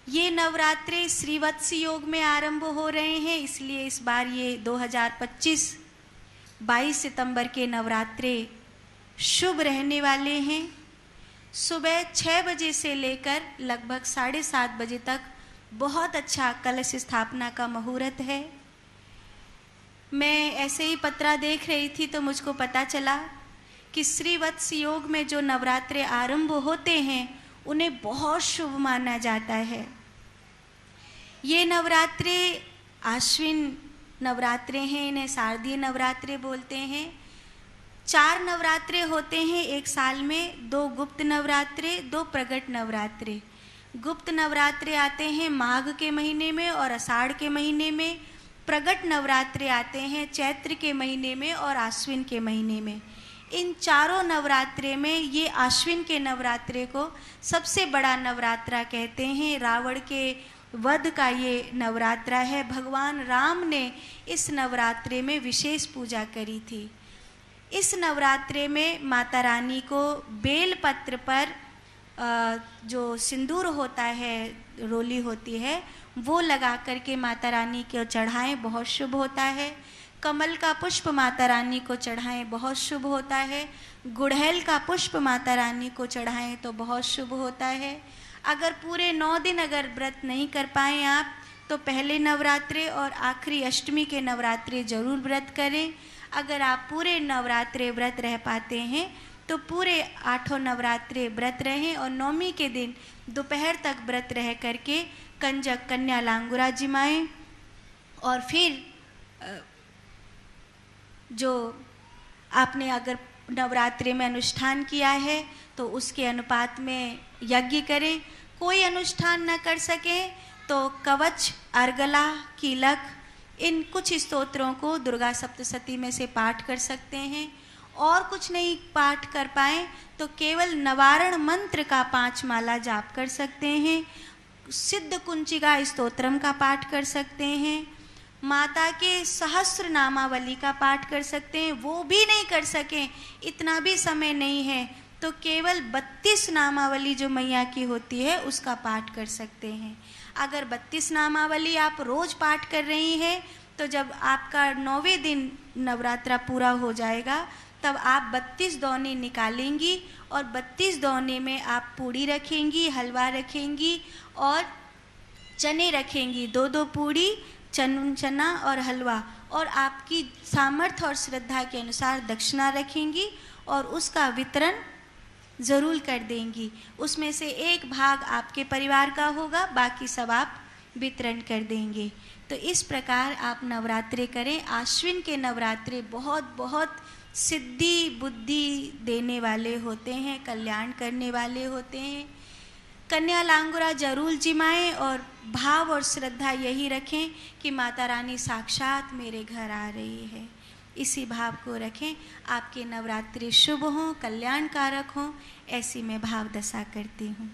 ये नवरात्रे श्रीवत्स योग में आरंभ हो रहे हैं, इसलिए इस बार ये 2025 22 सितंबर के नवरात्रे शुभ रहने वाले हैं। सुबह 6 बजे से लेकर लगभग 7:30 बजे तक बहुत अच्छा कलश स्थापना का मुहूर्त है। मैं ऐसे ही पत्रा देख रही थी तो मुझको पता चला कि श्रीवत्स योग में जो नवरात्रे आरंभ होते हैं उन्हें बहुत शुभ माना जाता है। ये नवरात्रे आश्विन नवरात्रे हैं, इन्हें शारदीय नवरात्रे बोलते हैं। 4 नवरात्रे होते हैं एक साल में, 2 गुप्त नवरात्रे, 2 प्रगट नवरात्रे। गुप्त नवरात्रे आते हैं माघ के महीने में और आषाढ़ के महीने में। प्रगट नवरात्रे आते हैं चैत्र के महीने में और आश्विन के महीने में। इन चारों नवरात्रे में ये आश्विन के नवरात्रे को सबसे बड़ा नवरात्रा कहते हैं। रावण के वध का ये नवरात्रा है। भगवान राम ने इस नवरात्रे में विशेष पूजा करी थी। इस नवरात्रे में माता रानी को बेल पत्र पर जो सिंदूर होता है, रोली होती है, वो लगा करके माता रानी को चढ़ाएं, बहुत शुभ होता है। कमल का पुष्प माता रानी को चढ़ाएं, बहुत शुभ होता है। गुड़हल का पुष्प माता रानी को चढ़ाएं तो बहुत शुभ होता है। अगर पूरे 9 दिन अगर व्रत नहीं कर पाएँ आप तो पहले नवरात्रे और आखिरी अष्टमी के नवरात्रे जरूर व्रत करें। अगर आप पूरे नवरात्रे व्रत रह पाते हैं तो पूरे 8 नवरात्रे व्रत रहें और 9वीं के दिन दोपहर तक व्रत रह करके कंजक कन्या लांगुरा जिमाएं। और फिर जो आपने अगर नवरात्रि में अनुष्ठान किया है तो उसके अनुपात में यज्ञ करें। कोई अनुष्ठान न कर सके तो कवच, अर्गला, कीलक, इन कुछ स्तोत्रों को दुर्गा सप्तशती में से पाठ कर सकते हैं। और कुछ नहीं पाठ कर पाएँ तो केवल नवारण मंत्र का 5 माला जाप कर सकते हैं। सिद्ध कुंचिका स्तोत्रम का पाठ कर सकते हैं। माता के सहस्र नामावली का पाठ कर सकते हैं। वो भी नहीं कर सकें, इतना भी समय नहीं है, तो केवल 32 नामावली जो मैया की होती है उसका पाठ कर सकते हैं। अगर 32 नामावली आप रोज पाठ कर रही हैं तो जब आपका 9वें दिन नवरात्रा पूरा हो जाएगा तब आप 32 दौने निकालेंगी और 32 दौने में आप पूड़ी रखेंगी, हलवा रखेंगी और चने रखेंगी। 2-2 पूड़ी, चना और हलवा, और आपकी सामर्थ्य और श्रद्धा के अनुसार दक्षिणा रखेंगी और उसका वितरण ज़रूर कर देंगी। उसमें से एक भाग आपके परिवार का होगा, बाकी सब आप वितरण कर देंगे। तो इस प्रकार आप नवरात्रे करें। आश्विन के नवरात्रे बहुत बहुत सिद्धि बुद्धि देने वाले होते हैं, कल्याण करने वाले होते हैं। कन्या लांगुरा जरूर जिमाएं और भाव और श्रद्धा यही रखें कि माता रानी साक्षात मेरे घर आ रही है। इसी भाव को रखें। आपके नवरात्रि शुभ हों, कल्याणकारक हों, ऐसी मैं भाव दशा करती हूँ।